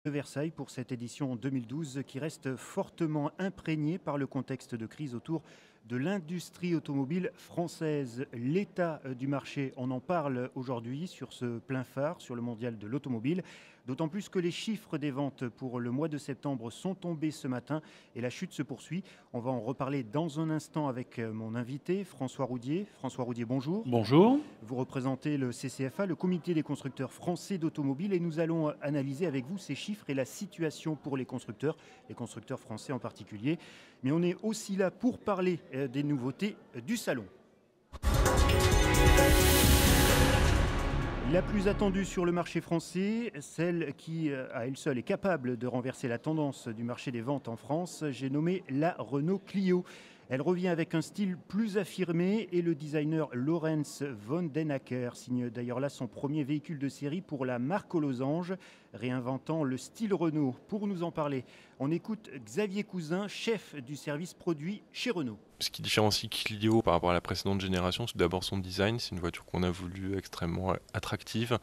De Versailles pour cette édition 2012 qui reste fortement imprégnée par le contexte de crise autour de l'industrie automobile française. L'état du marché, on en parle aujourd'hui sur ce plein phare, sur le mondial de l'automobile, d'autant plus que les chiffres des ventes pour le mois de septembre sont tombés ce matin et la chute se poursuit. On va en reparler dans un instant avec mon invité François Roudier. François Roudier, bonjour. Bonjour. Vous représentez le CCFA, le Comité des constructeurs français d'automobile, et nous allons analyser avec vous ces chiffres et la situation pour les constructeurs français en particulier. Mais on est aussi là pour parler des nouveautés du salon. La plus attendue sur le marché français, celle qui à elle seule est capable de renverser la tendance du marché des ventes en France, j'ai nommé la Renault Clio. Elle revient avec un style plus affirmé et le designer Lorenz von den Acker signe d'ailleurs là son premier véhicule de série pour la marque aux losanges, réinventant le style Renault. Pour nous en parler, on écoute Xavier Cousin, chef du service produit chez Renault. Ce qui différencie Clio par rapport à la précédente génération, c'est d'abord son design. C'est une voiture qu'on a voulu extrêmement attractive,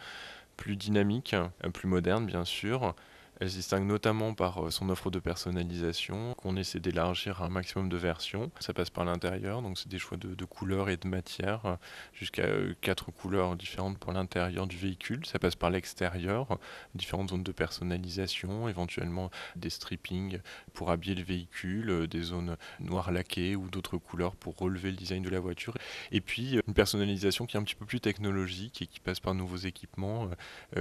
plus dynamique, plus moderne bien sûr. Elle se distingue notamment par son offre de personnalisation, qu'on essaie d'élargir à un maximum de versions. Ça passe par l'intérieur, donc c'est des choix de couleurs et de matières, jusqu'à 4 couleurs différentes pour l'intérieur du véhicule. Ça passe par l'extérieur, différentes zones de personnalisation, éventuellement des strippings pour habiller le véhicule, des zones noires laquées ou d'autres couleurs pour relever le design de la voiture. Et puis une personnalisation qui est un petit peu plus technologique et qui passe par de nouveaux équipements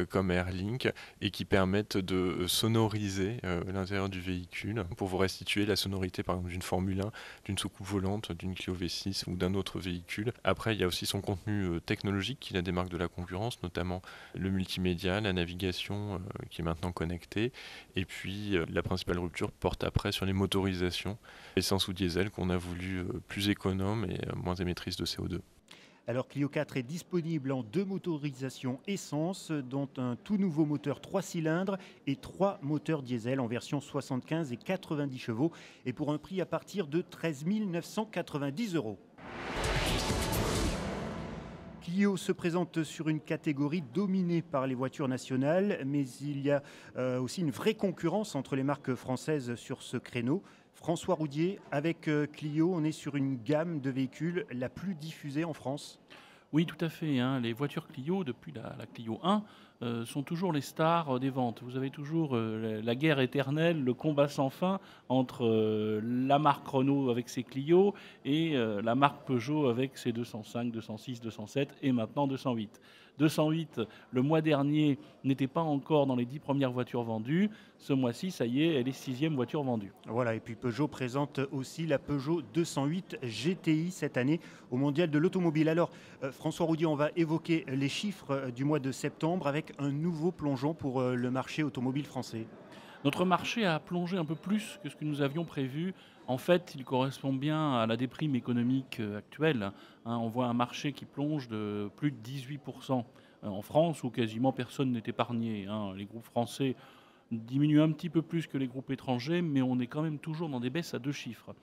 comme AirLink et qui permettent de sonoriser l'intérieur du véhicule pour vous restituer la sonorité par exemple d'une Formule 1, d'une soucoupe volante, d'une Clio V6 ou d'un autre véhicule. Après il y a aussi son contenu technologique qui la démarque de la concurrence, notamment le multimédia, la navigation qui est maintenant connectée, et puis la principale rupture porte après sur les motorisations essence ou diesel qu'on a voulu plus économes et moins émettrices de CO2. Alors Clio 4 est disponible en 2 motorisations essence, dont un tout nouveau moteur 3 cylindres et 3 moteurs diesel en version 75 et 90 chevaux, et pour un prix à partir de 13 990 €. Clio se présente sur une catégorie dominée par les voitures nationales, mais il y a aussi une vraie concurrence entre les marques françaises sur ce créneau. François Roudier, avec Clio, on est sur une gamme de véhicules la plus diffusée en France. Oui, tout à fait, hein. Les voitures Clio, depuis la Clio 1, sont toujours les stars des ventes. Vous avez toujours la guerre éternelle, le combat sans fin entre la marque Renault avec ses Clio et la marque Peugeot avec ses 205, 206, 207 et maintenant 208. 208, le mois dernier, n'était pas encore dans les 10 premières voitures vendues. Ce mois-ci, ça y est, elle est 6e voiture vendue. Voilà, et puis Peugeot présente aussi la Peugeot 208 GTI cette année au Mondial de l'automobile. Alors, François Roudier, on va évoquer les chiffres du mois de septembre avec un nouveau plongeon pour le marché automobile français. Notre marché a plongé un peu plus que ce que nous avions prévu. En fait, il correspond bien à la déprime économique actuelle, hein. On voit un marché qui plonge de plus de 18% en France, où quasiment personne n'est épargné, hein. Les groupes français diminuent un petit peu plus que les groupes étrangers, mais on est quand même toujours dans des baisses à 2 chiffres.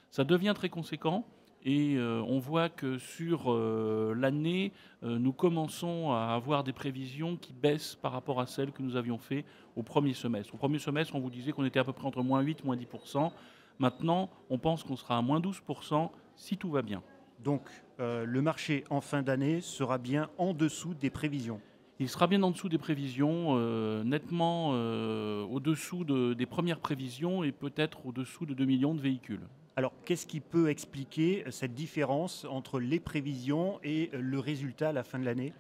Ça devient très conséquent. Et on voit que sur l'année, nous commençons à avoir des prévisions qui baissent par rapport à celles que nous avions fait au premier semestre. Au premier semestre, on vous disait qu'on était à peu près entre moins 8 et moins 10%. Maintenant, on pense qu'on sera à moins 12% si tout va bien. Donc, le marché en fin d'année sera bien en dessous des prévisions. Il sera bien en dessous des prévisions, nettement au-dessous des premières prévisions et peut-être au-dessous de 2 millions de véhicules. Alors, qu'est-ce qui peut expliquer cette différence entre les prévisions et le résultat à la fin de l'année ?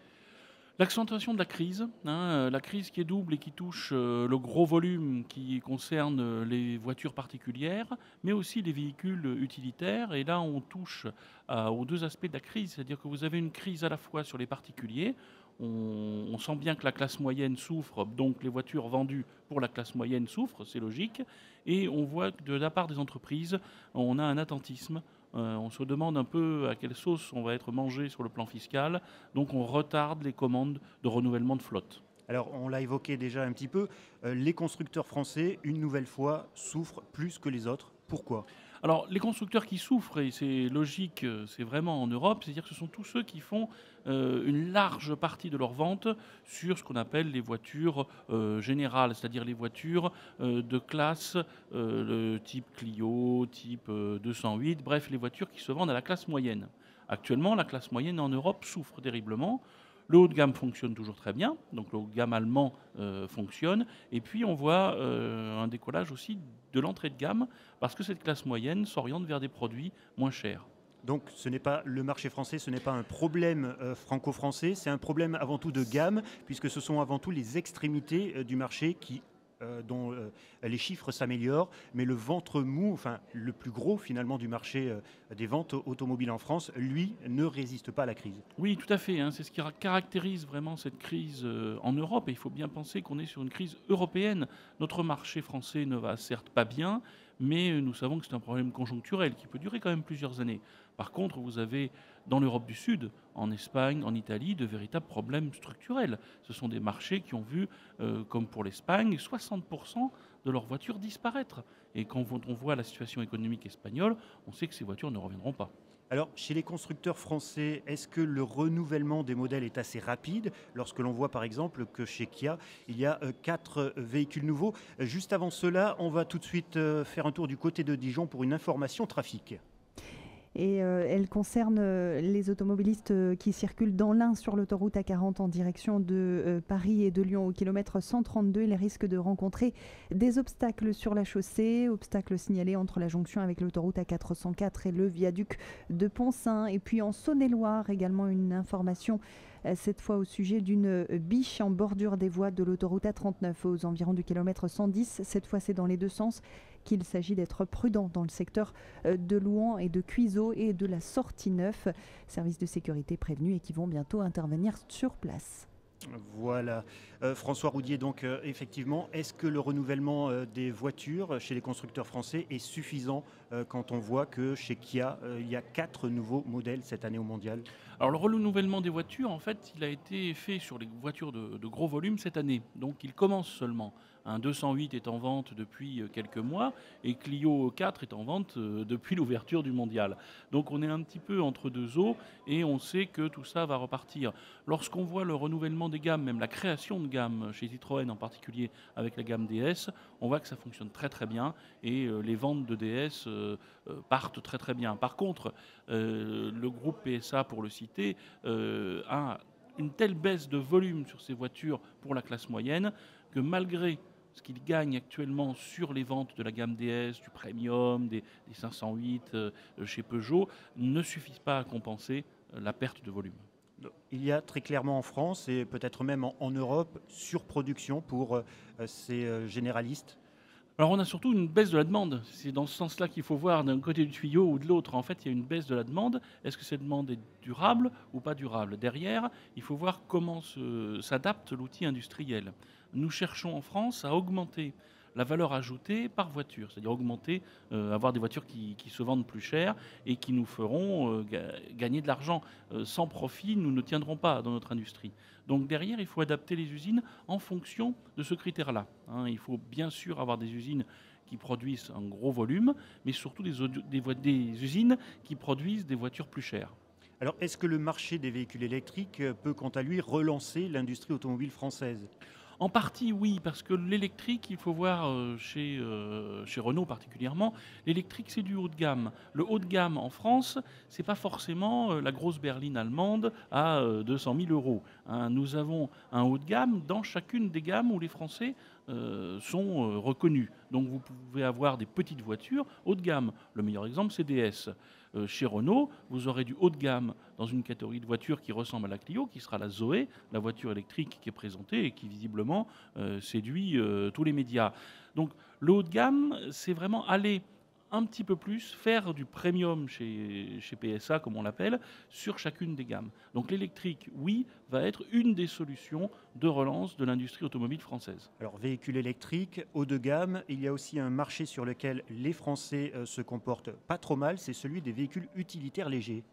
L'accentuation de la crise, hein, la crise qui est double et qui touche le gros volume qui concerne les voitures particulières, mais aussi les véhicules utilitaires. Et là, on touche aux 2 aspects de la crise, c'est-à-dire que vous avez une crise à la fois sur les particuliers. On sent bien que la classe moyenne souffre, donc les voitures vendues pour la classe moyenne souffrent, c'est logique. Et on voit que de la part des entreprises, on a un attentisme. On se demande un peu à quelle sauce on va être mangé sur le plan fiscal. Donc on retarde les commandes de renouvellement de flotte. Alors, on l'a évoqué déjà un petit peu, les constructeurs français, une nouvelle fois, souffrent plus que les autres. Pourquoi ? Alors, les constructeurs qui souffrent, et c'est logique, c'est vraiment en Europe, c'est-à-dire que ce sont tous ceux qui font une large partie de leurs ventes sur ce qu'on appelle les voitures générales, c'est-à-dire les voitures de classe le type Clio, type 208, bref, les voitures qui se vendent à la classe moyenne. Actuellement, la classe moyenne en Europe souffre terriblement. Le haut de gamme fonctionne toujours très bien, donc le haut de gamme allemand fonctionne. Et puis on voit un décollage aussi de l'entrée de gamme, parce que cette classe moyenne s'oriente vers des produits moins chers. Donc ce n'est pas le marché français, ce n'est pas un problème franco-français, c'est un problème avant tout de gamme, puisque ce sont avant tout les extrémités du marché dont les chiffres s'améliorent, mais le ventre mou, enfin le plus gros finalement du marché des ventes automobiles en France, lui, ne résiste pas à la crise. Oui, tout à fait, hein, c'est ce qui caractérise vraiment cette crise en Europe. Et il faut bien penser qu'on est sur une crise européenne. Notre marché français ne va certes pas bien, mais nous savons que c'est un problème conjoncturel qui peut durer quand même plusieurs années. Par contre, vous avez dans l'Europe du Sud, en Espagne, en Italie, de véritables problèmes structurels. Ce sont des marchés qui ont vu, comme pour l'Espagne, 60% de leurs voitures disparaître. Et quand on voit la situation économique espagnole, on sait que ces voitures ne reviendront pas. Alors, chez les constructeurs français, est-ce que le renouvellement des modèles est assez rapide lorsque l'on voit par exemple que chez Kia, il y a 4 véhicules nouveaux? Juste avant cela, on va tout de suite faire un tour du côté de Dijon pour une information trafic. Et elle concerne les automobilistes qui circulent dans l'Ain sur l'autoroute A40 en direction de Paris et de Lyon au kilomètre 132. Ils risquent de rencontrer des obstacles sur la chaussée, obstacles signalés entre la jonction avec l'autoroute A404 et le viaduc de Pont-Saint. Et puis en Saône-et-Loire, également une information cette fois au sujet d'une biche en bordure des voies de l'autoroute A39 aux environs du kilomètre 110. Cette fois, c'est dans les deux sens qu'il s'agit d'être prudent dans le secteur de Louhans et de Cuiseaux et de la sortie 9. Services de sécurité prévenus et qui vont bientôt intervenir sur place. Voilà. François Roudier, donc effectivement, est-ce que le renouvellement des voitures chez les constructeurs français est suffisant quand on voit que chez Kia, il y a 4 nouveaux modèles cette année au mondial? Alors le renouvellement des voitures, en fait, il a été fait sur les voitures de gros volume cette année. Donc il commence seulement. Un 208 est en vente depuis quelques mois et Clio 4 est en vente depuis l'ouverture du mondial. Donc on est un petit peu entre deux eaux et on sait que tout ça va repartir. Lorsqu'on voit le renouvellement des gammes, même la création de gamme chez Citroën en particulier avec la gamme DS, on voit que ça fonctionne très très bien et les ventes de DS partent très très bien. Par contre, le groupe PSA, pour le citer, a une telle baisse de volume sur ces voitures pour la classe moyenne que malgré ce qu'il gagne actuellement sur les ventes de la gamme DS, du Premium, des 508 chez Peugeot, ne suffisent pas à compenser la perte de volume. Il y a très clairement en France et peut-être même en Europe surproduction pour ces généralistes. Alors on a surtout une baisse de la demande. C'est dans ce sens-là qu'il faut voir d'un côté du tuyau ou de l'autre. En fait, il y a une baisse de la demande. Est-ce que cette demande est durable ou pas durable? Derrière, il faut voir comment s'adapte l'outil industriel. Nous cherchons en France à augmenter la valeur ajoutée par voiture, c'est-à-dire augmenter, avoir des voitures qui se vendent plus cher et qui nous feront gagner de l'argent. Sans profit, nous ne tiendrons pas dans notre industrie. Donc derrière, il faut adapter les usines en fonction de ce critère-là. Hein. Il faut bien sûr avoir des usines qui produisent un gros volume, mais surtout des usines qui produisent des voitures plus chères. Alors, est-ce que le marché des véhicules électriques peut, quant à lui, relancer l'industrie automobile française? En partie, oui, parce que l'électrique, il faut voir chez Renault particulièrement, l'électrique, c'est du haut de gamme. Le haut de gamme en France, c'est pas forcément la grosse berline allemande à 200 000 euros. Hein. Nous avons un haut de gamme dans chacune des gammes où les Français sont reconnus. Donc vous pouvez avoir des petites voitures haut de gamme. Le meilleur exemple, c'est DS. Chez Renault, vous aurez du haut de gamme dans une catégorie de voitures qui ressemble à la Clio, qui sera la Zoé, la voiture électrique qui est présentée et qui visiblement séduit tous les médias. Donc le haut de gamme, c'est vraiment aller un petit peu plus, faire du premium chez PSA, comme on l'appelle, sur chacune des gammes. Donc l'électrique, oui, va être une des solutions de relance de l'industrie automobile française. Alors, véhicules électriques, haut de gamme, il y a aussi un marché sur lequel les Français se comportent pas trop mal, c'est celui des véhicules utilitaires légers.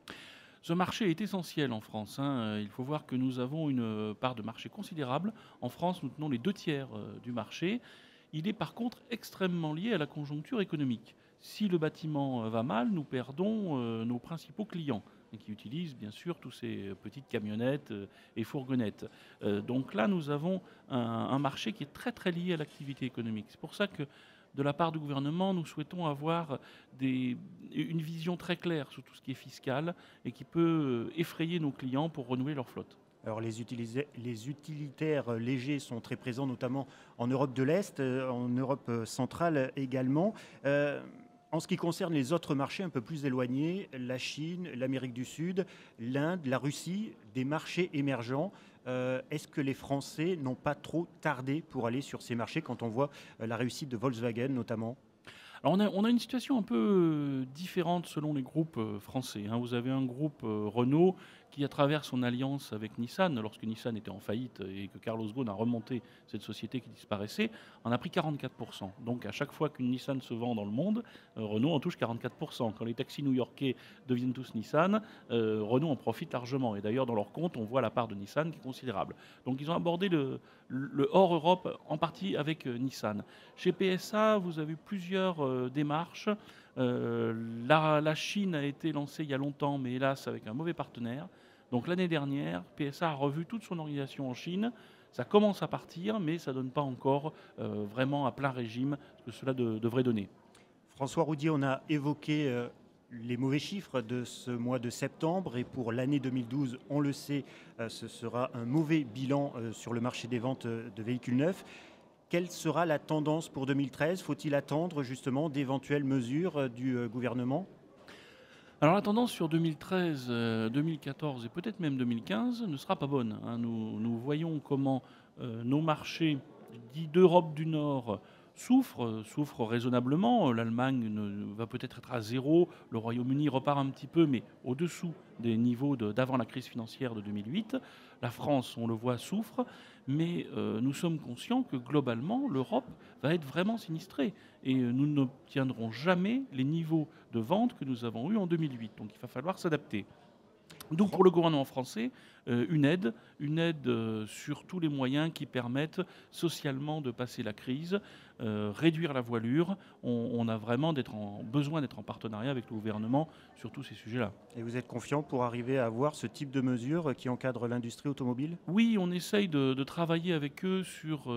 Ce marché est essentiel en France. Hein. Il faut voir que nous avons une part de marché considérable. En France, nous tenons les 2 tiers du marché. Il est par contre extrêmement lié à la conjoncture économique. Si le bâtiment va mal, nous perdons nos principaux clients et qui utilisent bien sûr tous ces petites camionnettes et fourgonnettes. Donc là, nous avons un marché qui est très très lié à l'activité économique. C'est pour ça que de la part du gouvernement, nous souhaitons avoir une vision très claire sur tout ce qui est fiscal et qui peut effrayer nos clients pour renouveler leur flotte. Alors les utilitaires légers sont très présents, notamment en Europe de l'Est, en Europe centrale également. En ce qui concerne les autres marchés un peu plus éloignés, la Chine, l'Amérique du Sud, l'Inde, la Russie, des marchés émergents, est-ce que les Français n'ont pas trop tardé pour aller sur ces marchés quand on voit la réussite de Volkswagen notamment? Alors on a une situation un peu différente selon les groupes français, hein. Vous avez un groupe Renault qui, à travers son alliance avec Nissan, lorsque Nissan était en faillite et que Carlos Ghosn a remonté cette société qui disparaissait, en a pris 44%. Donc à chaque fois qu'une Nissan se vend dans le monde, Renault en touche 44%. Quand les taxis new-yorkais deviennent tous Nissan, Renault en profite largement. Et d'ailleurs, dans leur compte, on voit la part de Nissan qui est considérable. Donc ils ont abordé le hors Europe en partie avec Nissan. Chez PSA, vous avez plusieurs démarches. La Chine a été lancée il y a longtemps, mais hélas avec un mauvais partenaire. Donc l'année dernière, PSA a revu toute son organisation en Chine. Ça commence à partir, mais ça ne donne pas encore vraiment à plein régime ce que cela devrait donner. François Roudier, on a évoqué les mauvais chiffres de ce mois de septembre et pour l'année 2012, on le sait, ce sera un mauvais bilan sur le marché des ventes de véhicules neufs. Quelle sera la tendance pour 2013? Faut-il attendre justement d'éventuelles mesures du gouvernement? Alors la tendance sur 2013, 2014 et peut-être même 2015 ne sera pas bonne, hein. Nous voyons comment nos marchés dits d'Europe du Nord souffrent raisonnablement. L'Allemagne va peut-être être à zéro, le Royaume-Uni repart un petit peu, mais au-dessous des niveaux d'avant la crise financière de 2008. La France, on le voit, souffre, mais nous sommes conscients que globalement, l'Europe va être vraiment sinistrée. Et nous n'obtiendrons jamais les niveaux de vente que nous avons eus en 2008. Donc il va falloir s'adapter. Donc pour le gouvernement français, une aide sur tous les moyens qui permettent socialement de passer la crise, réduire la voilure. On a vraiment besoin d'être en partenariat avec le gouvernement sur tous ces sujets-là. Et vous êtes confiant pour arriver à avoir ce type de mesures qui encadrent l'industrie automobile? Oui, on essaye de travailler avec eux sur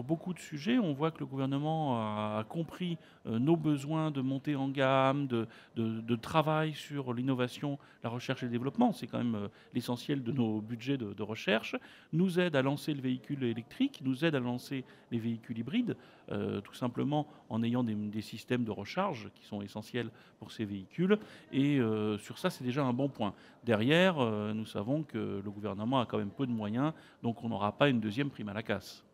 beaucoup de sujets. On voit que le gouvernement a compris nos besoins de montée en gamme, de travail sur l'innovation, la recherche et le développement. C'est quand même l'essentiel de nos budgets de recherche. Nous aide à lancer le véhicule électrique, nous aide à lancer les véhicules hybrides, tout simplement en ayant des systèmes de recharge qui sont essentiels pour ces véhicules. Et sur ça, c'est déjà un bon point. Derrière, nous savons que le gouvernement a quand même peu de moyens, donc on n'aura pas une deuxième prime à la casse.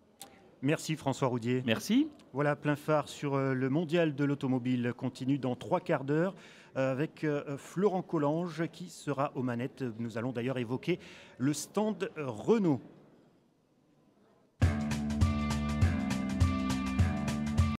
Merci François Roudier. Merci. Voilà, plein phare sur le mondial de l'automobile continue dans 3 quarts d'heure avec Florent Collange qui sera aux manettes. Nous allons d'ailleurs évoquer le stand Renault.